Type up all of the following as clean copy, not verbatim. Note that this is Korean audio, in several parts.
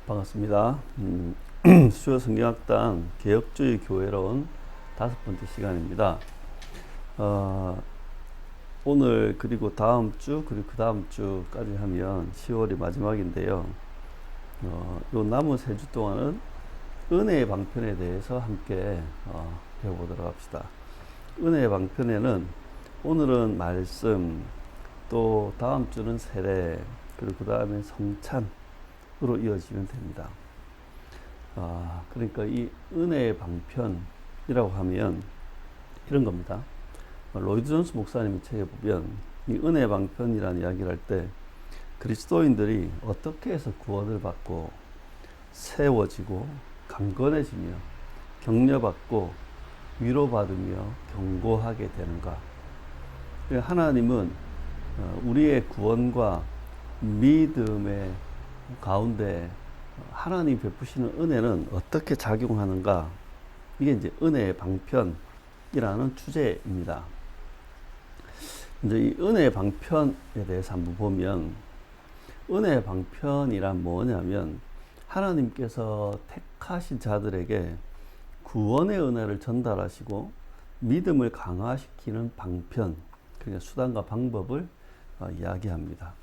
반갑습니다. 수요 성경학당 개혁주의 교회로 온 5번째 시간입니다. 오늘 그리고 다음 주 그리고 그 다음 주까지 하면 10월이 마지막인데요. 요 남은 3주 동안은 은혜의 방편에 대해서 함께 배워보도록 합시다. 은혜의 방편에는 오늘은 말씀, 또 다음 주는 세례, 그리고 그 다음에 성찬으로 이어지면 됩니다. 그러니까 이 은혜의 방편이라고 하면 이런 겁니다. 로이드 존스 목사님 책에 보면 이 은혜의 방편이라는 이야기를 할 때 그리스도인들이 어떻게 해서 구원을 받고 세워지고 강건해지며 격려받고 위로받으며 견고하게 되는가. 하나님은 우리의 구원과 믿음의 가운데 하나님 베푸시는 은혜는 어떻게 작용하는가. 이게 이제 은혜의 방편이라는 주제입니다. 이제 이 은혜의 방편에 대해서 한번 보면, 은혜의 방편이란 뭐냐면 하나님께서 택하신 자들에게 구원의 은혜를 전달하시고 믿음을 강화시키는 방편, 그러니까 수단과 방법을 이야기합니다.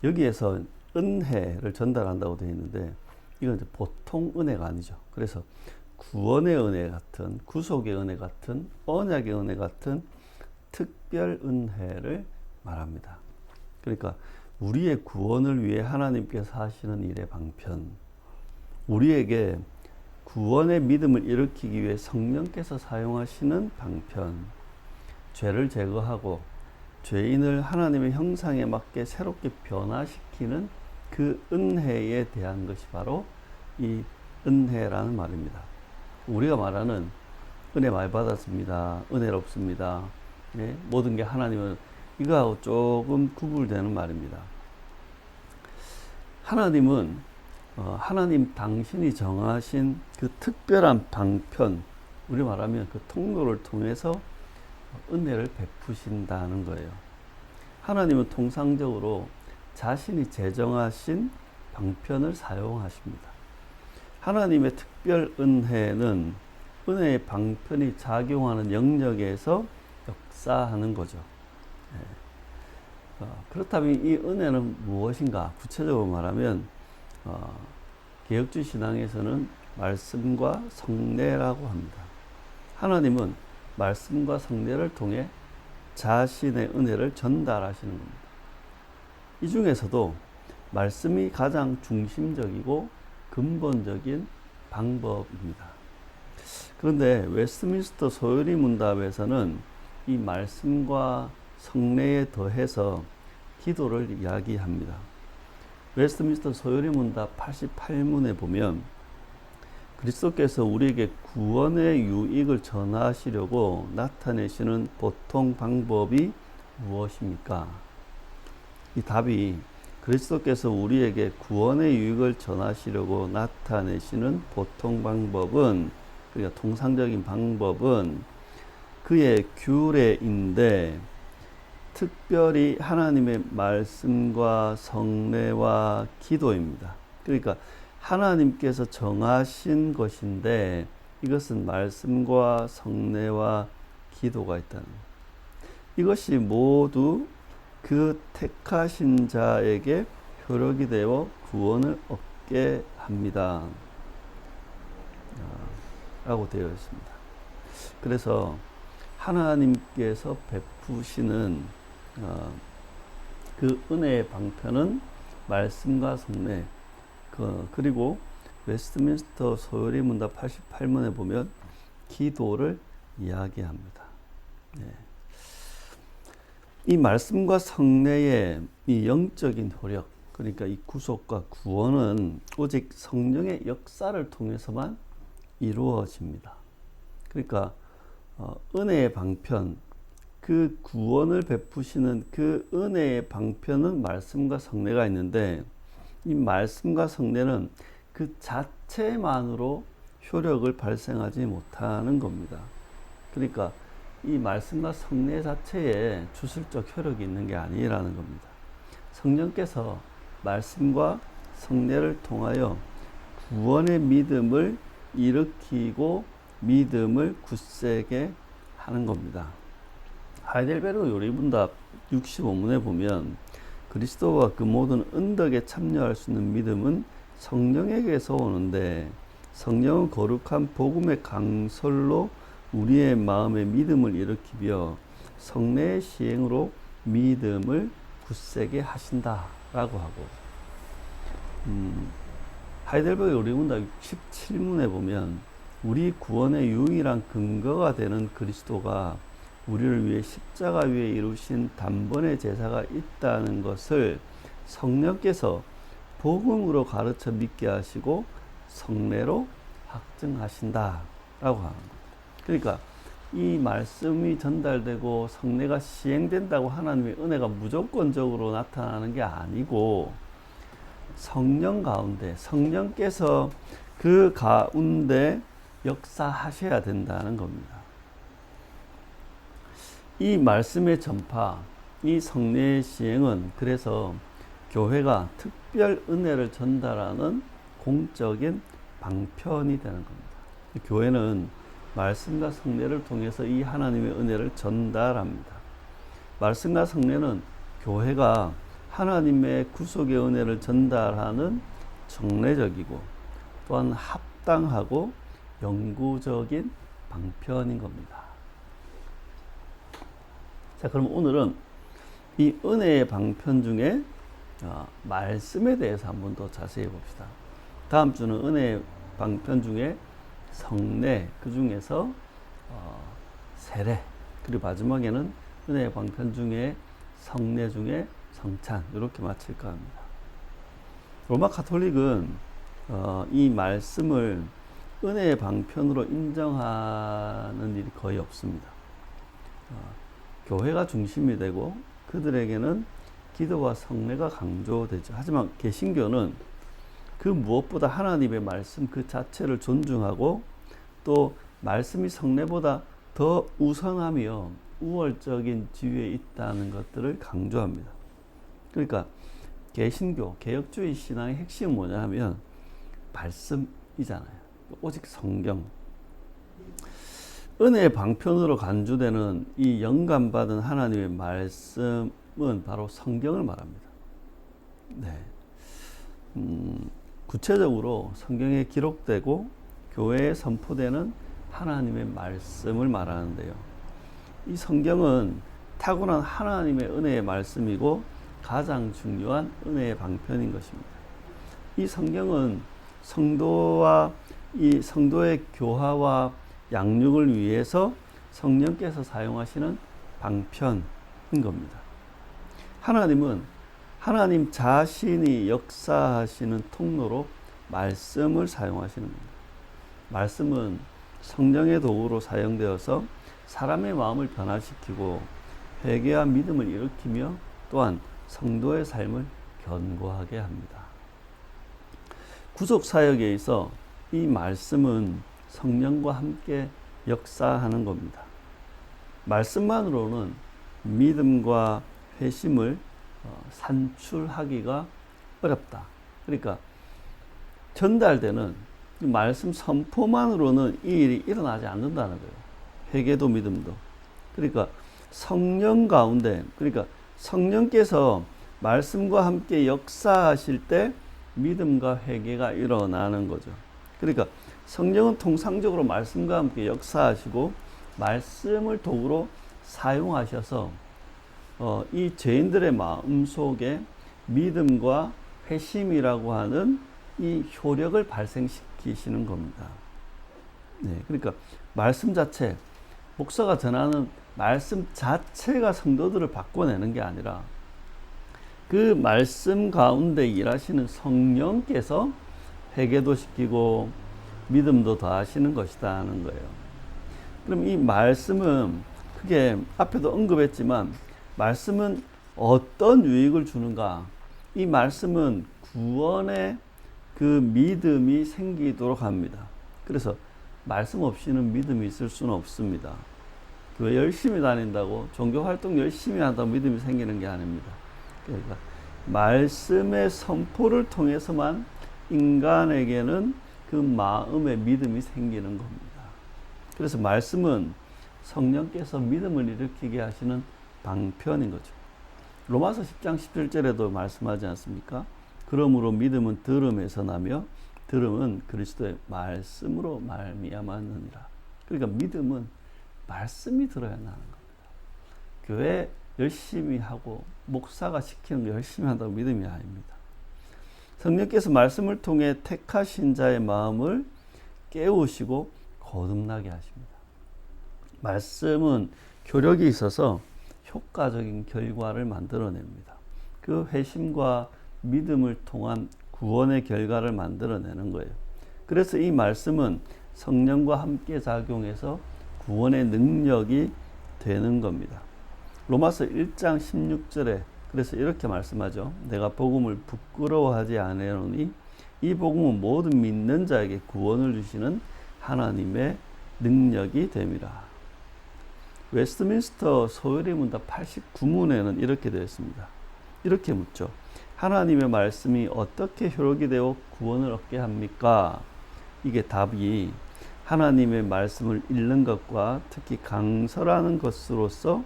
여기에서 은혜를 전달한다고 되어 있는데 이건 이제 보통 은혜가 아니죠. 그래서 구원의 은혜 같은, 구속의 은혜 같은, 언약의 은혜 같은 특별 은혜를 말합니다. 그러니까 우리의 구원을 위해 하나님께서 하시는 일의 방편, 우리에게 구원의 믿음을 일으키기 위해 성령께서 사용하시는 방편, 죄를 제거하고 죄인을 하나님의 형상에 맞게 새롭게 변화시키는 그 은혜에 대한 것이 바로 이 은혜라는 말입니다. 우리가 말하는 은혜 많이 받았습니다, 은혜롭습니다, 모든 게 하나님은, 이거하고 조금 구분되는 말입니다. 하나님은 하나님 당신이 정하신 그 특별한 방편, 우리 말하면 그 통로를 통해서 은혜를 베푸신다는 거예요. 하나님은 통상적으로 자신이 제정하신 방편을 사용하십니다. 하나님의 특별 은혜는 은혜의 방편이 작용하는 영역에서 역사하는 거죠. 그렇다면 이 은혜는 무엇인가? 구체적으로 말하면 개혁주의 신앙에서는 말씀과 성례라고 합니다. 하나님은 말씀과 성례를 통해 자신의 은혜를 전달하시는 겁니다. 이 중에서도 말씀이 가장 중심적이고 근본적인 방법입니다. 그런데 웨스트민스터 소요리 문답에서는 이 말씀과 성례에 더해서 기도를 이야기합니다. 웨스트민스터 소요리 문답 88문에 보면 그리스도께서 우리에게 구원의 유익을 전하시려고 나타내시는 보통 방법이 무엇입니까? 이 답이, 그리스도께서 우리에게 구원의 유익을 전하시려고 나타내시는 보통 방법은, 그러니까 통상적인 방법은 그의 규례인데 특별히 하나님의 말씀과 성례와 기도입니다. 그러니까 하나님께서 정하신 것인데 이것은 말씀과 성례와 기도가 있다는 것. 이것이 모두 그 택하신 자에게 효력이 되어 구원을 얻게 합니다, 라고 되어 있습니다. 그래서 하나님께서 베푸시는 그 은혜의 방편은 말씀과 성례, 그리고 웨스트민스터 소요리 문답 88문에 보면 기도를 이야기합니다. 이 말씀과 성례의 이 영적인 효력, 그러니까 이 구속과 구원은 오직 성령의 역사를 통해서만 이루어집니다. 그러니까 은혜의 방편, 그 구원을 베푸시는 그 은혜의 방편은 말씀과 성례가 있는데 이 말씀과 성례는 그 자체만으로 효력을 발생하지 못하는 겁니다. 그러니까 이 말씀과 성례 자체에 주술적 효력이 있는 게 아니라는 겁니다. 성령께서 말씀과 성례를 통하여 구원의 믿음을 일으키고 믿음을 굳세게 하는 겁니다. 하이델베르그 요리문답 65문에 보면 그리스도와 그 모든 은덕에 참여할 수 있는 믿음은 성령에게서 오는데 성령은 거룩한 복음의 강설로 우리의 마음에 믿음을 일으키며 성례의 시행으로 믿음을 굳세게 하신다라고 하고, 하이델베르그 요리문답 67문에 보면 우리 구원의 유일한 근거가 되는 그리스도가 우리를 위해 십자가 위에 이루신 단번의 제사가 있다는 것을 성령께서 복음으로 가르쳐 믿게 하시고 성례로 확증하신다라고 하는 거예요. 그러니까 이 말씀이 전달되고 성례가 시행된다고 하나님의 은혜가 무조건적으로 나타나는 게 아니고 성령 가운데 성령께서 그 가운데 역사하셔야 된다는 겁니다. 이 말씀의 전파, 이 성례의 시행은 그래서 교회가 특별 은혜를 전달하는 공적인 방편이 되는 겁니다. 교회는 말씀과 성례를 통해서 이 하나님의 은혜를 전달합니다. 말씀과 성례는 교회가 하나님의 구속의 은혜를 전달하는 정례적이고 또한 합당하고 영구적인 방편인 겁니다. 자, 그럼 오늘은 이 은혜의 방편 중에 말씀에 대해서 한번 더 자세히 봅시다. 다음 주는 은혜의 방편 중에 성례, 그 중에서 세례, 그리고 마지막에는 은혜의 방편 중에 성례 중에 성찬, 이렇게 마칠까 합니다. 로마 가톨릭은 이 말씀을 은혜의 방편으로 인정하는 일이 거의 없습니다. 교회가 중심이 되고 그들에게는 기도와 성례가 강조되죠. 하지만 개신교는 그 무엇보다 하나님의 말씀 그 자체를 존중하고 또 말씀이 성례보다 더 우선하며 우월적인 지위에 있다는 것들을 강조합니다. 그러니까 개신교, 개혁주의 신앙의 핵심은 뭐냐 하면 말씀이잖아요. 오직 성경. 은혜의 방편으로 간주되는 이 영감받은 하나님의 말씀은 바로 성경을 말합니다. 네. 구체적으로 성경에 기록되고 교회에 선포되는 하나님의 말씀을 말하는데요. 이 성경은 타고난 하나님의 은혜의 말씀이고 가장 중요한 은혜의 방편인 것입니다. 이 성경은 성도와 이 성도의 교화와 양육을 위해서 성령께서 사용하시는 방편인 겁니다. 하나님은 하나님 자신이 역사하시는 통로로 말씀을 사용하시는 겁니다. 말씀은 성령의 도구로 사용되어서 사람의 마음을 변화시키고 회개와 믿음을 일으키며 또한 성도의 삶을 견고하게 합니다. 구속 사역에 있어 이 말씀은 성령과 함께 역사하는 겁니다. 말씀만으로는 믿음과 회심을 산출하기가 어렵다. 그러니까 전달되는 말씀 선포만으로는 이 일이 일어나지 않는다는 거예요. 회개도 믿음도. 그러니까 성령 가운데, 그러니까 성령께서 말씀과 함께 역사하실 때 믿음과 회개가 일어나는 거죠. 그러니까 성령은 통상적으로 말씀과 함께 역사하시고 말씀을 도구로 사용하셔서 이 죄인들의 마음속에 믿음과 회심이라고 하는 이 효력을 발생시키시는 겁니다. 네, 그러니까 말씀 자체, 목사가 전하는 말씀 자체가 성도들을 바꿔내는 게 아니라 그 말씀 가운데 일하시는 성령께서 회개도 시키고 믿음도 더하시는 것이다는 거예요. 그럼 이 말씀은 크게 앞에도 언급했지만 말씀은 어떤 유익을 주는가? 이 말씀은 구원의 그 믿음이 생기도록 합니다. 그래서 말씀 없이는 믿음이 있을 수는 없습니다. 교회 열심히 다닌다고 종교활동 열심히 한다고 믿음이 생기는 게 아닙니다. 그러니까 말씀의 선포를 통해서만 인간에게는 그 마음의 믿음이 생기는 겁니다. 그래서 말씀은 성령께서 믿음을 일으키게 하시는 방편인 거죠. 로마서 10장 17절에도 말씀하지 않습니까? 그러므로 믿음은 들음에서 나며 들음은 그리스도의 말씀으로 말미암았느니라. 그러니까 믿음은 말씀이 들어야 나는 겁니다. 교회 열심히 하고 목사가 시키는 거 열심히 한다고 믿음이 아닙니다. 성령께서 말씀을 통해 택하신 자의 마음을 깨우시고 거듭나게 하십니다. 말씀은 효력이 있어서 효과적인 결과를 만들어냅니다. 그 회심과 믿음을 통한 구원의 결과를 만들어내는 거예요. 그래서 이 말씀은 성령과 함께 작용해서 구원의 능력이 되는 겁니다. 로마서 1장 16절에 그래서 이렇게 말씀하죠. 내가 복음을 부끄러워하지 아니하노니 이 복음은 모든 믿는 자에게 구원을 주시는 하나님의 능력이 됨이라. 웨스트민스터 소요리 문답 89문에는 이렇게 되어 있습니다. 이렇게 묻죠. 하나님의 말씀이 어떻게 효력이 되어 구원을 얻게 합니까? 이게 답이 하나님의 말씀을 읽는 것과 특히 강설하는 것으로서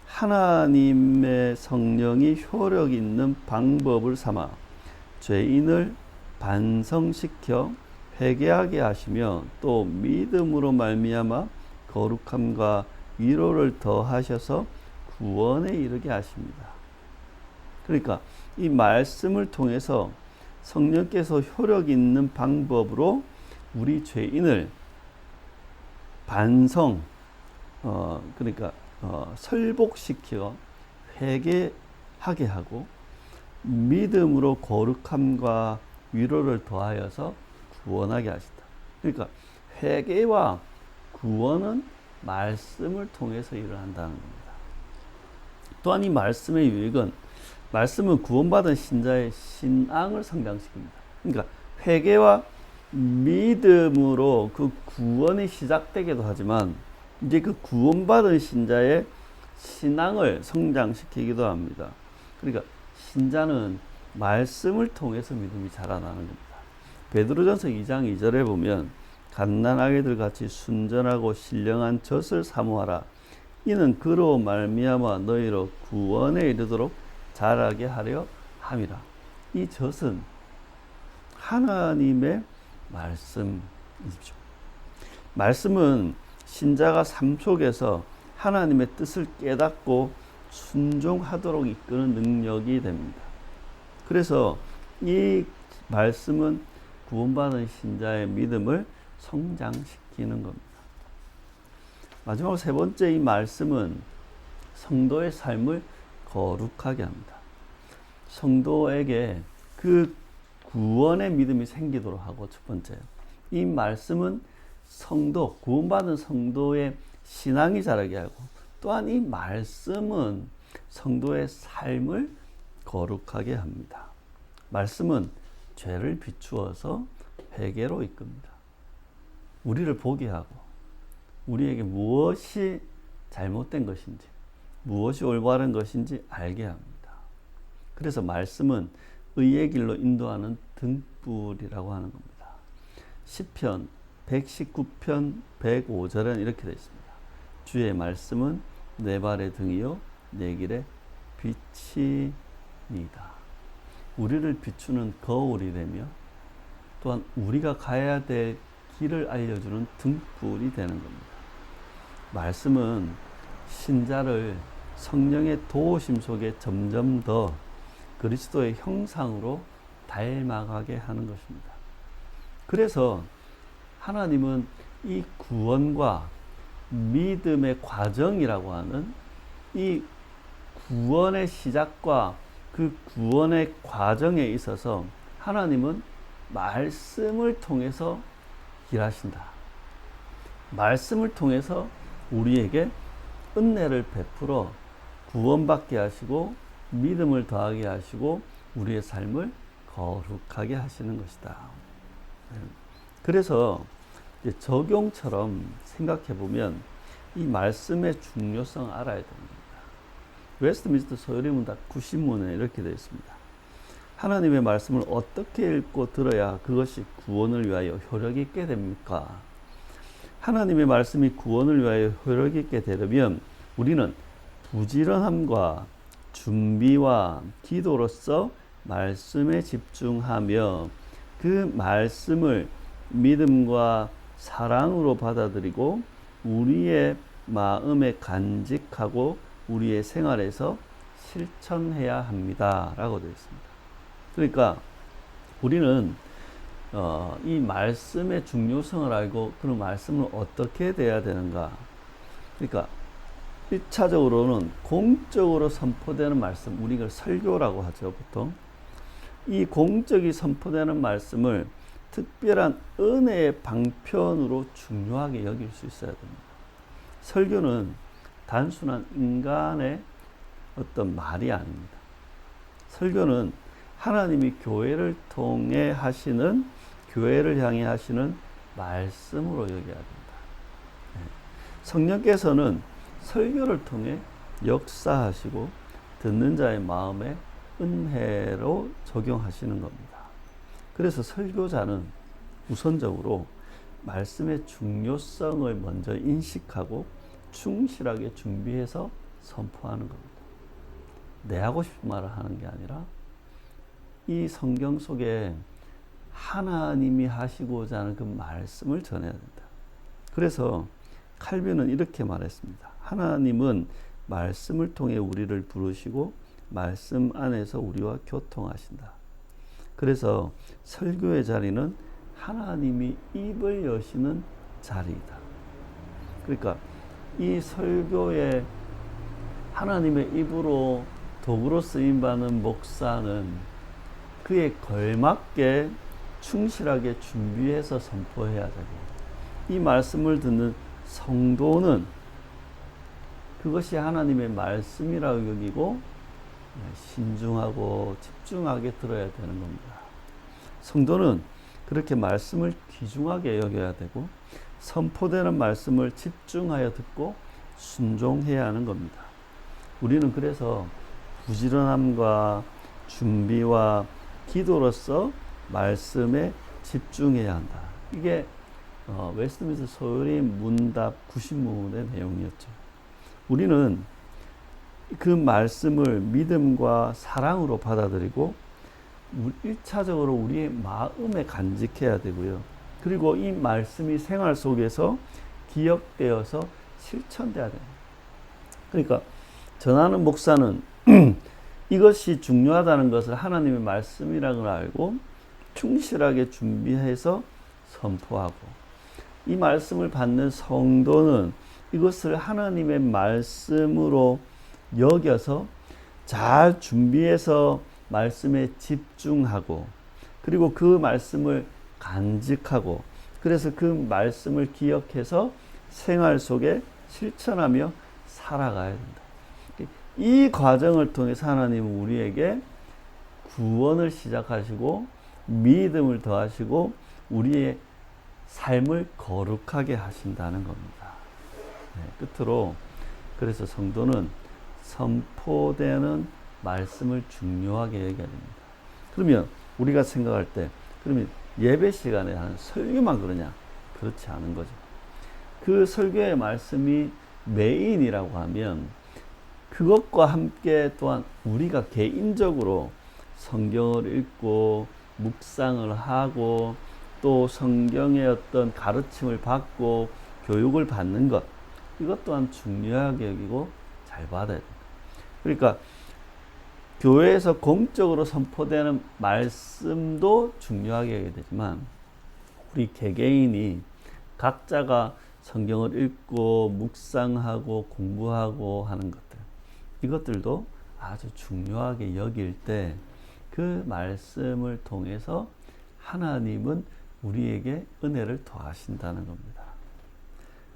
하나님의 성령이 효력 있는 방법을 삼아 죄인을 반성시켜 회개하게 하시며 또 믿음으로 말미암아 거룩함과 위로를 더하셔서 구원에 이르게 하십니다. 그러니까 이 말씀을 통해서 성령께서 효력 있는 방법으로 우리 죄인을 반성, 설복시켜 회개하게 하고 믿음으로 거룩함과 위로를 더하여서 구원하게 하신다. 그러니까 회개와 구원은 말씀을 통해서 일어난다는 겁니다. 또한 이 말씀의 유익은 말씀은 구원받은 신자의 신앙을 성장시킵니다. 그러니까 회개와 믿음으로 그 구원이 시작되기도 하지만 이제 그 구원받은 신자의 신앙을 성장시키기도 합니다. 그러니까 신자는 말씀을 통해서 믿음이 자라나는 겁니다. 베드로전서 2장 2절에 보면 갓난아기들 같이 순전하고 신령한 젖을 사모하라. 이는 그로 말미암아 너희로 구원에 이르도록 자라게 하려 함이라. 이 젖은 하나님의 말씀이죠. 말씀은 신자가 삶 속에서 하나님의 뜻을 깨닫고 순종하도록 이끄는 능력이 됩니다. 그래서 이 말씀은 구원받은 신자의 믿음을 성장시키는 겁니다. 마지막으로 세 번째 이 말씀은 성도의 삶을 거룩하게 합니다. 성도에게 그 구원의 믿음이 생기도록 하고 첫 번째, 이 말씀은 성도, 구원받은 성도의 신앙이 자라게 하고 또한 이 말씀은 성도의 삶을 거룩하게 합니다. 말씀은 죄를 비추어서 회개로 이끕니다. 우리를 보게 하고 우리에게 무엇이 잘못된 것인지 무엇이 올바른 것인지 알게 합니다. 그래서 말씀은 의의 길로 인도하는 등불이라고 하는 겁니다. 시편 119편 105절에는 이렇게 되어 있습니다. 주의 말씀은 내 발의 등이요 내 길의 빛이니이다. 우리를 비추는 거울이 되며 또한 우리가 가야 될 길을 알려주는 등불이 되는 겁니다. 말씀은 신자를 성령의 도우심 속에 점점 더 그리스도의 형상으로 닮아가게 하는 것입니다. 그래서 하나님은 이 구원과 믿음의 과정이라고 하는 이 구원의 시작과 그 구원의 과정에 있어서 하나님은 말씀을 통해서 일하신다. 말씀을 통해서 우리에게 은혜를 베풀어 구원받게 하시고 믿음을 더하게 하시고 우리의 삶을 거룩하게 하시는 것이다. 그래서 적용처럼 생각해 보면 이 말씀의 중요성 알아야 됩니다. 웨스트민스터 소요리 문답 90문에 이렇게 되어 있습니다. 하나님의 말씀을 어떻게 읽고 들어야 그것이 구원을 위하여 효력 있게 됩니까? 하나님의 말씀이 구원을 위하여 효력 있게 되려면 우리는 부지런함과 준비와 기도로서 말씀에 집중하며 그 말씀을 믿음과 사랑으로 받아들이고 우리의 마음에 간직하고 우리의 생활에서 실천해야 합니다. 라고 되어 있습니다. 그러니까 우리는 이 말씀의 중요성을 알고 그런 말씀을 어떻게 돼야 되는가. 그러니까 1차적으로는 공적으로 선포되는 말씀, 우리가 설교라고 하죠, 보통. 이 공적이 선포되는 말씀을 특별한 은혜의 방편으로 중요하게 여길 수 있어야 됩니다. 설교는 단순한 인간의 어떤 말이 아닙니다. 설교는 하나님이 교회를 통해 하시는, 교회를 향해 하시는 말씀으로 여겨야 됩니다. 성령께서는 설교를 통해 역사하시고 듣는 자의 마음에 은혜로 적용하시는 겁니다. 그래서 설교자는 우선적으로 말씀의 중요성을 먼저 인식하고 충실하게 준비해서 선포하는 겁니다. 내 하고 싶은 말을 하는 게 아니라 이 성경 속에 하나님이 하시고자 하는 그 말씀을 전해야 된다. 그래서 칼빈은 이렇게 말했습니다. 하나님은 말씀을 통해 우리를 부르시고 말씀 안에서 우리와 교통하신다. 그래서 설교의 자리는 하나님이 입을 여시는 자리이다. 그러니까 이 설교에 하나님의 입으로 도구로 쓰임받는 목사는 그에 걸맞게 충실하게 준비해서 선포해야 되고, 이 말씀을 듣는 성도는 그것이 하나님의 말씀이라고 여기고 신중하고 집중하게 들어야 되는 겁니다. 성도는 그렇게 말씀을 귀중하게 여겨야 되고 선포되는 말씀을 집중하여 듣고 순종해야 하는 겁니다. 우리는 그래서 부지런함과 준비와 기도로서 말씀에 집중해야 한다. 이게 웨스트민스터 소요리 문답 90문의 내용이었죠. 우리는 그 말씀을 믿음과 사랑으로 받아들이고 1차적으로 우리의 마음에 간직해야 되고요. 그리고 이 말씀이 생활 속에서 기억되어서 실천돼야 됩니다. 그러니까 전하는 목사는 이것이 중요하다는 것을 하나님의 말씀이라는 걸 알고 충실하게 준비해서 선포하고, 이 말씀을 받는 성도는 이것을 하나님의 말씀으로 여겨서 잘 준비해서 말씀에 집중하고, 그리고 그 말씀을 간직하고, 그래서 그 말씀을 기억해서 생활 속에 실천하며 살아가야 된다. 이 과정을 통해서 하나님은 우리에게 구원을 시작하시고 믿음을 더하시고 우리의 삶을 거룩하게 하신다는 겁니다. 끝으로 그래서 성도는 선포되는 말씀을 중요하게 여겨야 됩니다. 그러면 우리가 생각할 때 그러면 예배 시간에 하는 설교만 그러냐? 그렇지 않은 거죠. 그 설교의 말씀이 메인이라고 하면 그것과 함께 또한 우리가 개인적으로 성경을 읽고 묵상을 하고 또 성경의 어떤 가르침을 받고 교육을 받는 것, 이것 또한 중요하게 여기고 잘 받아야 됩니다. 그러니까 교회에서 공적으로 선포되는 말씀도 중요하게 여겨야 되지만 우리 개개인이 각자가 성경을 읽고 묵상하고 공부하고 하는 것들, 이것들도 아주 중요하게 여길 때 그 말씀을 통해서 하나님은 우리에게 은혜를 더하신다는 겁니다.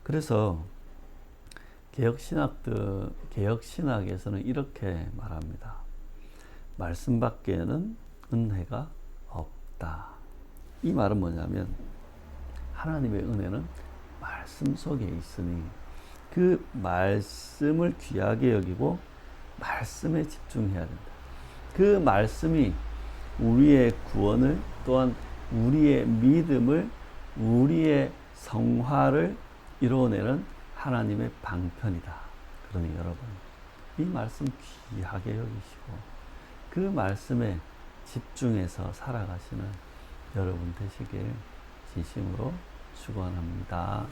그래서 개혁신학에서는 이렇게 말합니다. 말씀 밖에는 은혜가 없다. 이 말은 뭐냐면 하나님의 은혜는 말씀 속에 있으니 그 말씀을 귀하게 여기고 말씀에 집중해야 된다. 그 말씀이 우리의 구원을 또한 우리의 믿음을 우리의 성화를 이루어내는 하나님의 방편이다. 그러니 여러분 이 말씀 귀하게 여기시고 그 말씀에 집중해서 살아가시는 여러분 되시길 진심으로 축원합니다.